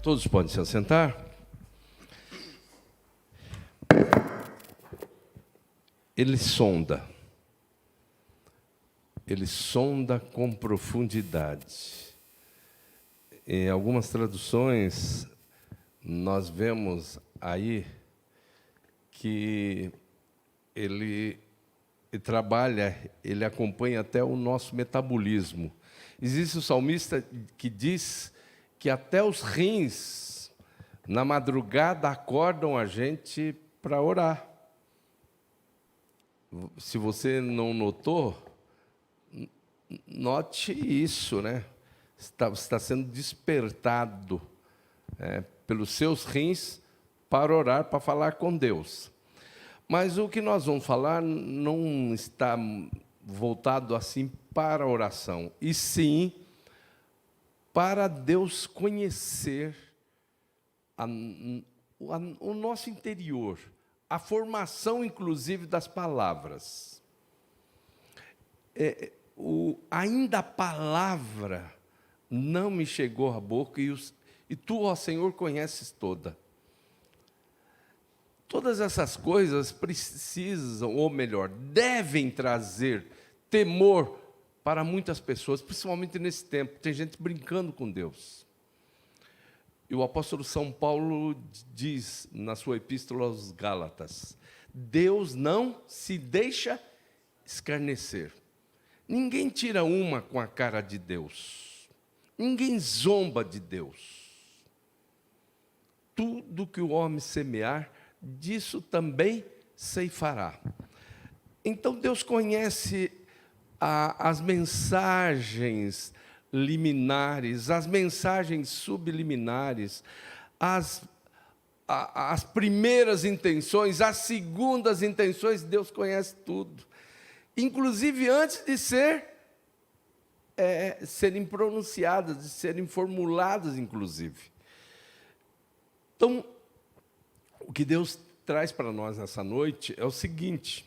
Todos podem se assentar. Ele sonda com profundidade. Em algumas traduções, nós vemos aí que ele trabalha, ele acompanha até o nosso metabolismo. Existe o salmista que diz que até os rins, na madrugada, acordam a gente para orar. Se você não notou, note isso, né? Está sendo despertado pelos seus rins para orar, para falar com Deus. Mas o que nós vamos falar não está voltado assim para a oração, e sim para Deus conhecer o nosso interior, a formação, inclusive, das palavras. Ainda a palavra não me chegou à boca, e tu, ó Senhor, conheces toda. Todas essas coisas precisam, ou melhor, devem trazer temor para muitas pessoas, principalmente nesse tempo. Tem gente brincando com Deus. E o apóstolo São Paulo diz na sua epístola aos Gálatas: Deus não se deixa escarnecer. Ninguém tira uma com a cara de Deus. Ninguém zomba de Deus. Tudo que o homem semear, disso também ceifará. Então Deus conhece as mensagens liminares, as mensagens subliminares, as primeiras intenções, as segundas intenções. Deus conhece tudo, inclusive antes de serem pronunciadas, de serem formuladas, inclusive. Então, o que Deus traz para nós nessa noite é o seguinte: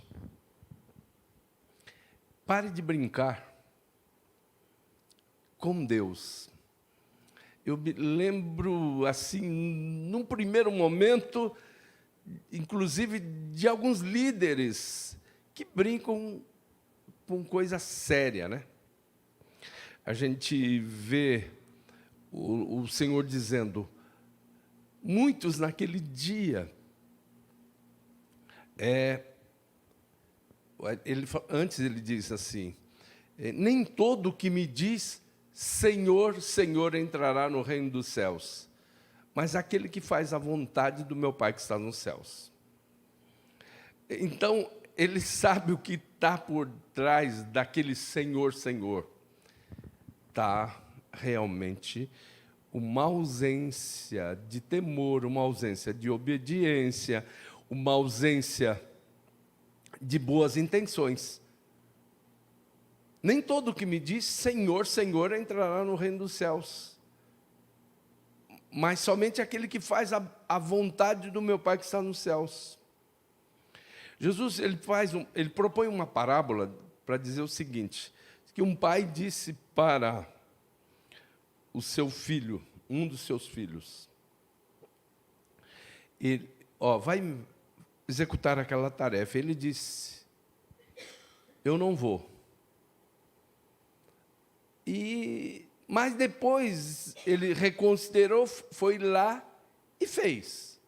pare de brincar com Deus. Eu me lembro, assim, num primeiro momento, inclusive, de alguns líderes que brincam com coisa séria, né? A gente vê o Senhor dizendo, muitos naquele dia, antes ele diz assim, nem todo que me diz Senhor, Senhor entrará no reino dos céus, mas aquele que faz a vontade do meu Pai que está nos céus. Então, ele sabe o que está por trás daquele Senhor, Senhor. Está realmente uma ausência de temor, uma ausência de obediência, uma ausência de boas intenções. Nem todo que me diz Senhor, Senhor entrará no reino dos céus, mas somente aquele que faz a vontade do meu Pai que está nos céus. Jesus, ele propõe uma parábola para dizer o seguinte, que um pai disse para o seu filho, um dos seus filhos, vai executar aquela tarefa. Ele disse, eu não vou. Mas depois ele reconsiderou, foi lá e fez.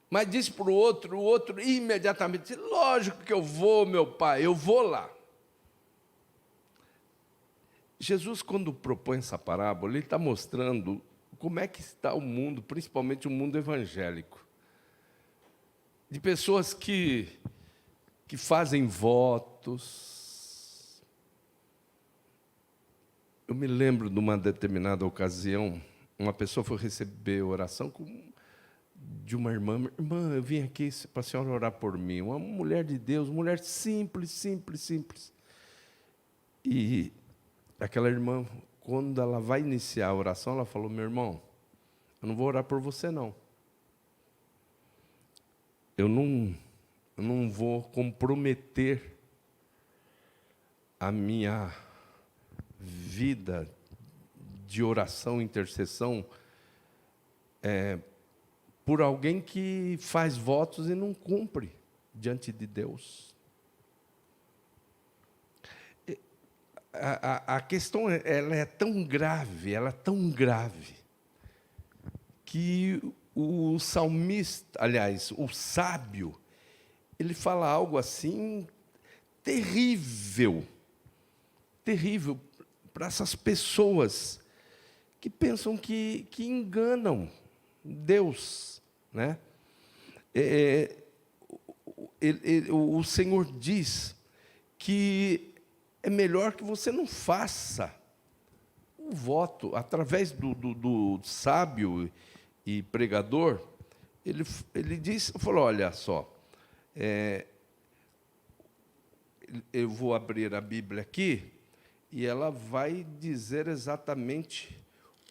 Mas disse para o outro imediatamente, lógico que eu vou, meu pai, eu vou lá. Jesus, quando propõe essa parábola, ele está mostrando como é que está o mundo, principalmente o mundo evangélico, de pessoas que fazem votos. Eu me lembro de uma determinada ocasião, uma pessoa foi receber oração de uma irmã. Irmã, eu vim aqui para a senhora orar por mim. Uma mulher de Deus, mulher simples, simples, simples. E aquela irmã, quando ela vai iniciar a oração, ela falou, meu irmão, eu não vou orar por você, não. Eu não vou comprometer a minha vida de oração, intercessão, por alguém que faz votos e não cumpre diante de Deus. A questão ela é tão grave, que o salmista, aliás, o sábio, ele fala algo assim terrível, terrível para essas pessoas que pensam que enganam Deus, né? O Senhor diz que é melhor que você não faça o voto. Através do sábio e pregador, ele falou, olha só, eu vou abrir a Bíblia aqui, e ela vai dizer exatamente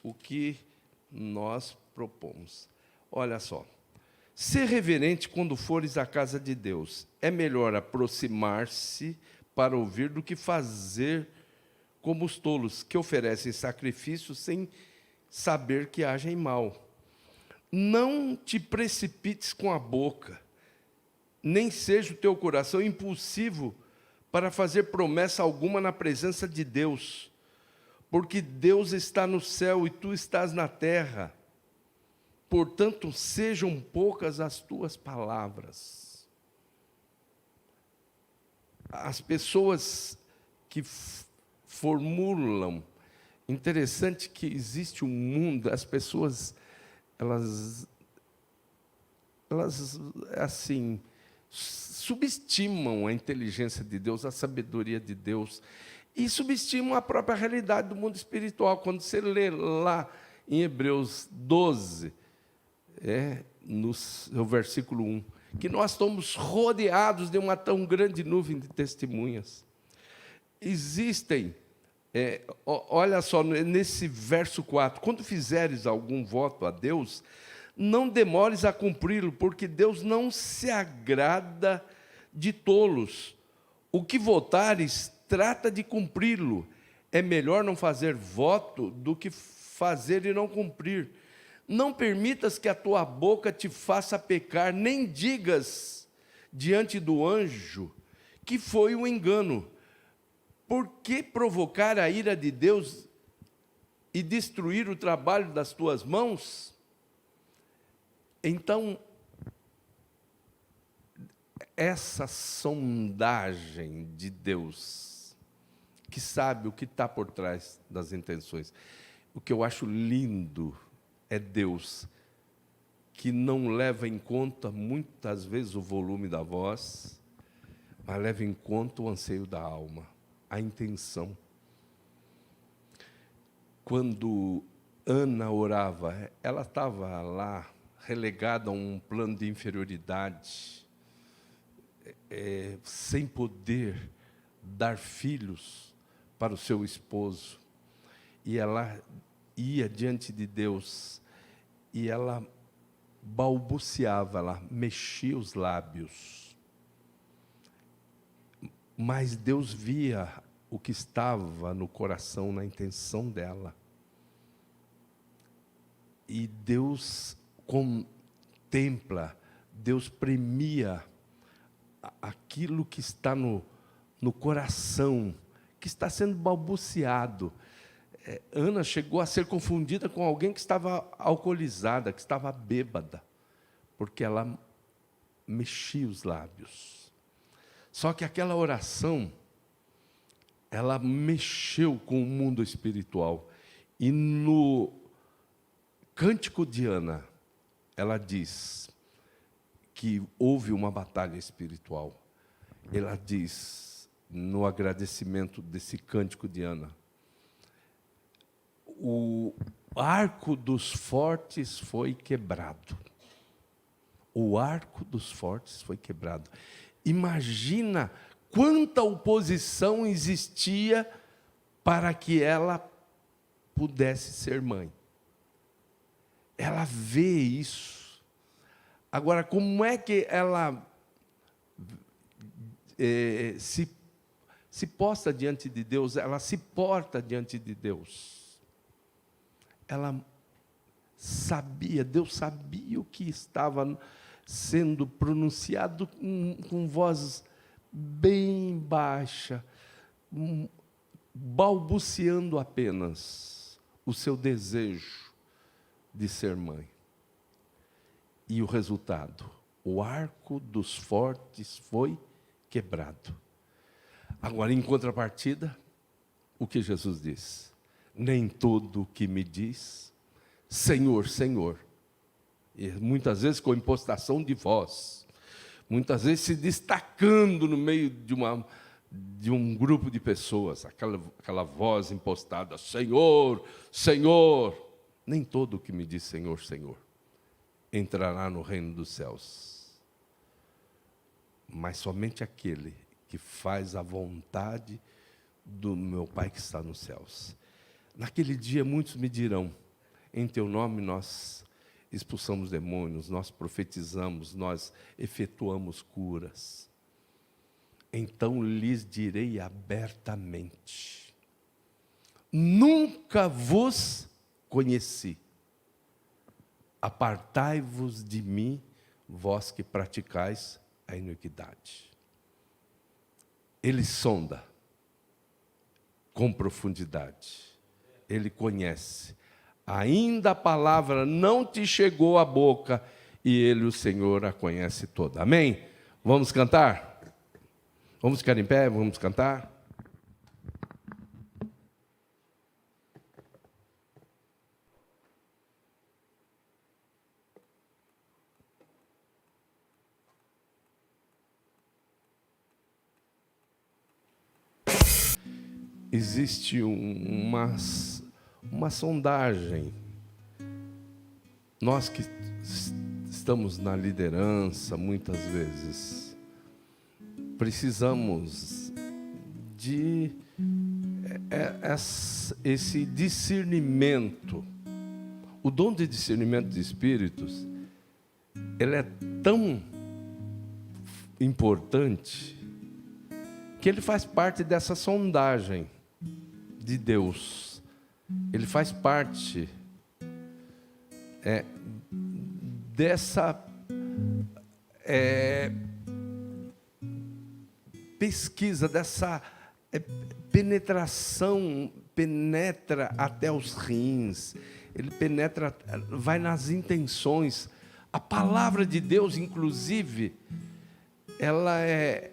o que nós propomos. Olha só. Ser reverente quando fores à casa de Deus. É melhor aproximar-se para ouvir do que fazer como os tolos, que oferecem sacrifícios sem saber que agem mal. Não te precipites com a boca, nem seja o teu coração impulsivo para fazer promessa alguma na presença de Deus, porque Deus está no céu e tu estás na terra. Portanto, sejam poucas as tuas palavras. As pessoas que formulam, interessante que existe um mundo, as pessoas, elas assim, subestimam a inteligência de Deus, a sabedoria de Deus, e subestimam a própria realidade do mundo espiritual. Quando você lê lá em Hebreus 12, no versículo 1, que nós estamos rodeados de uma tão grande nuvem de testemunhas. Existem, olha só, nesse verso 4, quando fizeres algum voto a Deus, não demores a cumpri-lo, porque Deus não se agrada de tolos. O que votares, trata de cumpri-lo. É melhor não fazer voto do que fazer e não cumprir. Não permitas que a tua boca te faça pecar, nem digas diante do anjo que foi um engano. Por que provocar a ira de Deus e destruir o trabalho das tuas mãos? Então, essa sondagem de Deus, que sabe o que está por trás das intenções, o que eu acho lindo é Deus, que não leva em conta, muitas vezes, o volume da voz, mas leva em conta o anseio da alma, a intenção. Quando Ana orava, ela estava lá, relegada a um plano de inferioridade, sem poder dar filhos para o seu esposo. E ela ia diante de Deus, e ela balbuciava, ela mexia os lábios. Mas Deus via o que estava no coração, na intenção dela. E Deus contempla, Deus premia aquilo que está no coração, que está sendo balbuciado. Ana chegou a ser confundida com alguém que estava alcoolizada, que estava bêbada, porque ela mexia os lábios. Só que aquela oração, ela mexeu com o mundo espiritual. E no Cântico de Ana, ela diz que houve uma batalha espiritual. Ela diz, no agradecimento desse Cântico de Ana, o arco dos fortes foi quebrado. O arco dos fortes foi quebrado. Imagina quanta oposição existia para que ela pudesse ser mãe. Ela vê isso. Agora, como é que ela se posta diante de Deus? Ela se porta diante de Deus. Ela sabia, Deus sabia o que estava sendo pronunciado com voz bem baixa, balbuciando apenas o seu desejo de ser mãe. E o resultado, o arco dos fortes foi quebrado. Agora, em contrapartida, o que Jesus diz? Nem todo o que me diz, Senhor, Senhor, e muitas vezes com impostação de voz, muitas vezes se destacando no meio de um grupo de pessoas, aquela voz impostada, Senhor, Senhor, nem todo o que me diz Senhor, Senhor, entrará no reino dos céus, mas somente aquele que faz a vontade do meu Pai que está nos céus. Naquele dia muitos me dirão, em teu nome nós expulsamos demônios, nós profetizamos, nós efetuamos curas. Então lhes direi abertamente, nunca vos conheci. Apartai-vos de mim, vós que praticais a iniquidade. Ele sonda com profundidade, ele conhece. Ainda a palavra não te chegou à boca, e ele, o Senhor, a conhece toda. Amém? Vamos cantar? Vamos ficar em pé, vamos cantar? Existe uma sondagem. Nós que estamos na liderança, muitas vezes, precisamos de esse discernimento. O dom de discernimento de espíritos, ele é tão importante que ele faz parte dessa sondagem de Deus. Ele faz parte dessa pesquisa, dessa penetração, penetra até os rins, ele penetra, vai nas intenções. A palavra de Deus, inclusive, ela é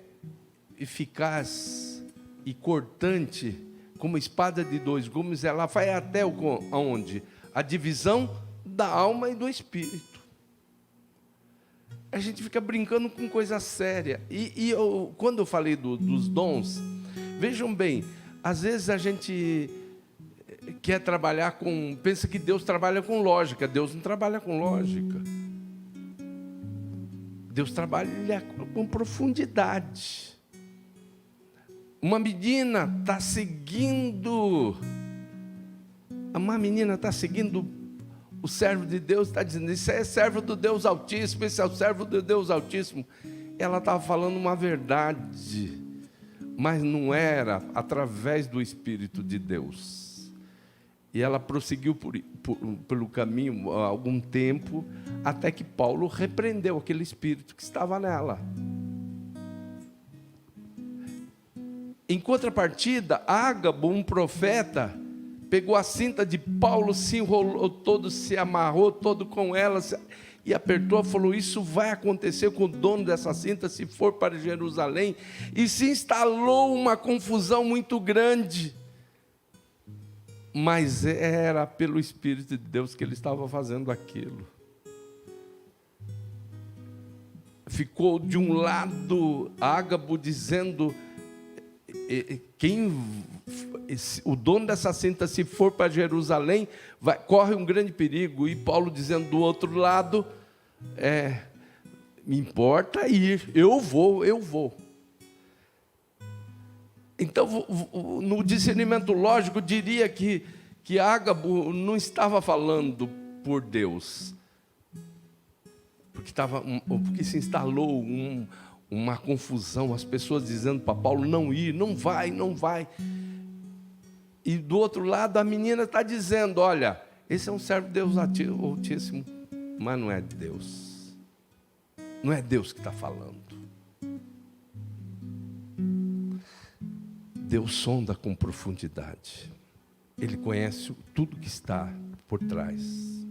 eficaz e cortante, como espada de dois gumes, ela vai até aonde? A divisão da alma e do espírito. A gente fica brincando com coisa séria. Quando eu falei dos dons, vejam bem, às vezes a gente quer trabalhar pensa que Deus trabalha com lógica. Deus não trabalha com lógica. Deus trabalha com profundidade. Uma menina está seguindo o servo de Deus, está dizendo, isso é servo do Deus Altíssimo, esse é o servo do Deus Altíssimo. Ela estava falando uma verdade, mas não era através do Espírito de Deus. E ela prosseguiu pelo caminho há algum tempo, até que Paulo repreendeu aquele espírito que estava nela. Em contrapartida, Ágabo, um profeta, pegou a cinta de Paulo, se enrolou todo, se amarrou todo com ela e apertou e falou, isso vai acontecer com o dono dessa cinta se for para Jerusalém. E se instalou uma confusão muito grande. Mas era pelo Espírito de Deus que ele estava fazendo aquilo. Ficou de um lado Ágabo dizendo, o dono dessa cinta, se for para Jerusalém, corre um grande perigo. E Paulo dizendo do outro lado, me importa ir, eu vou. Então, no discernimento lógico, diria que Ágabo não estava falando por Deus, porque se instalou uma confusão, as pessoas dizendo para Paulo não ir, não vai. E do outro lado a menina está dizendo, olha, Esse é um servo de Deus Altíssimo, mas não é de Deus. Não é Deus que está falando. Deus sonda com profundidade. Ele conhece tudo que está por trás.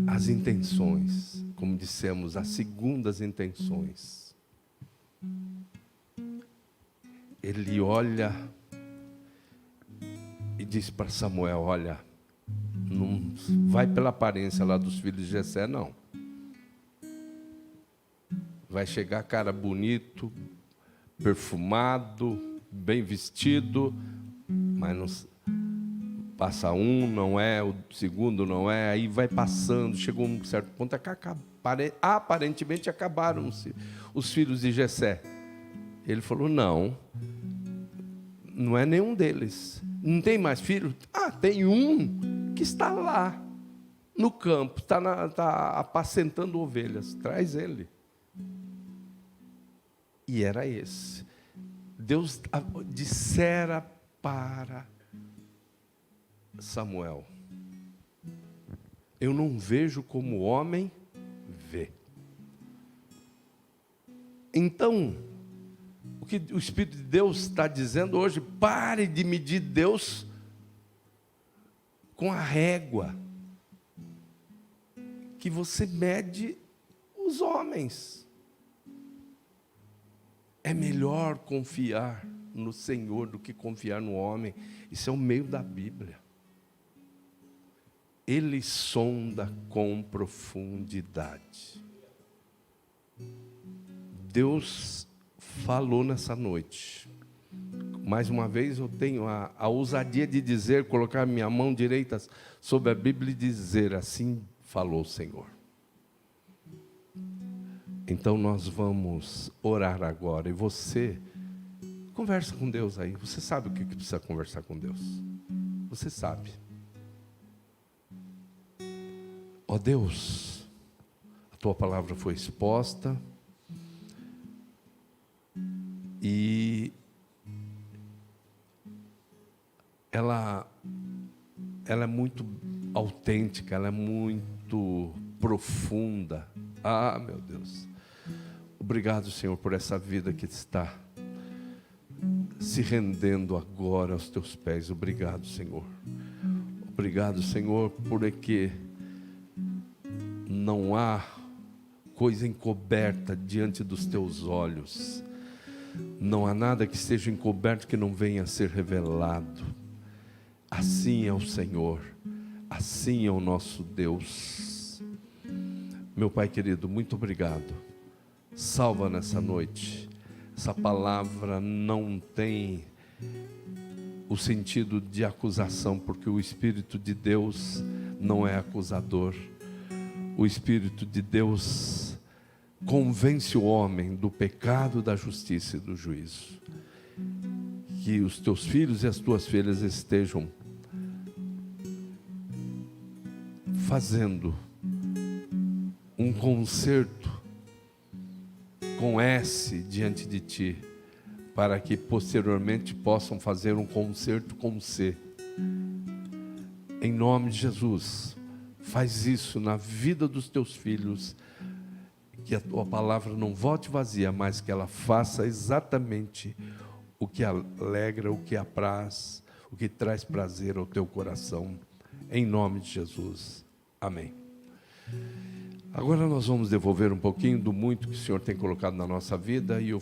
As intenções, como dissemos, as segundas intenções. Ele olha e diz para Samuel: olha, não vai pela aparência lá dos filhos de Jessé, não. Vai chegar cara bonito, perfumado, bem vestido, mas não, passa um, não é, o segundo não é, aí vai passando, chegou a um certo ponto, aparentemente acabaram os filhos de Jessé. Ele falou: não é nenhum deles. Não tem mais filho? Ah, tem um que está lá no campo, está apacentando ovelhas, traz ele. E era esse. Deus dissera para Samuel: eu não vejo como o homem vê. Então, o que o Espírito de Deus está dizendo hoje: pare de medir Deus com a régua que você mede os homens. É melhor confiar no Senhor do que confiar no homem. Isso é o meio da Bíblia. Ele sonda com profundidade. Deus falou nessa noite. Mais uma vez eu tenho a ousadia de dizer, colocar minha mão direita sobre a Bíblia e dizer: assim falou o Senhor. Então nós vamos orar agora. E você, conversa com Deus aí. Você sabe o que precisa conversar com Deus. Você sabe. Ó Deus, a Tua palavra foi exposta. E ela é muito autêntica, ela é muito profunda. Ah, meu Deus. Obrigado, Senhor, por essa vida que está se rendendo agora aos Teus pés. Obrigado, Senhor. Obrigado, Senhor, porque não há coisa encoberta diante dos Teus olhos. Não há nada que esteja encoberto que não venha a ser revelado. Assim é o Senhor, assim é o nosso Deus. Meu Pai querido, muito obrigado. Salva nessa noite. Essa palavra não tem o sentido de acusação, porque o Espírito de Deus não é acusador. O Espírito de Deus convence o homem do pecado, da justiça e do juízo. Que os teus filhos e as tuas filhas estejam fazendo um concerto com S diante de Ti, para que posteriormente possam fazer um concerto com C. Em nome de Jesus, faz isso na vida dos Teus filhos, que a Tua palavra não volte vazia, mas que ela faça exatamente o que alegra, o que apraz, o que traz prazer ao Teu coração. Em nome de Jesus. Amém. Agora nós vamos devolver um pouquinho do muito que o Senhor tem colocado na nossa vida, e eu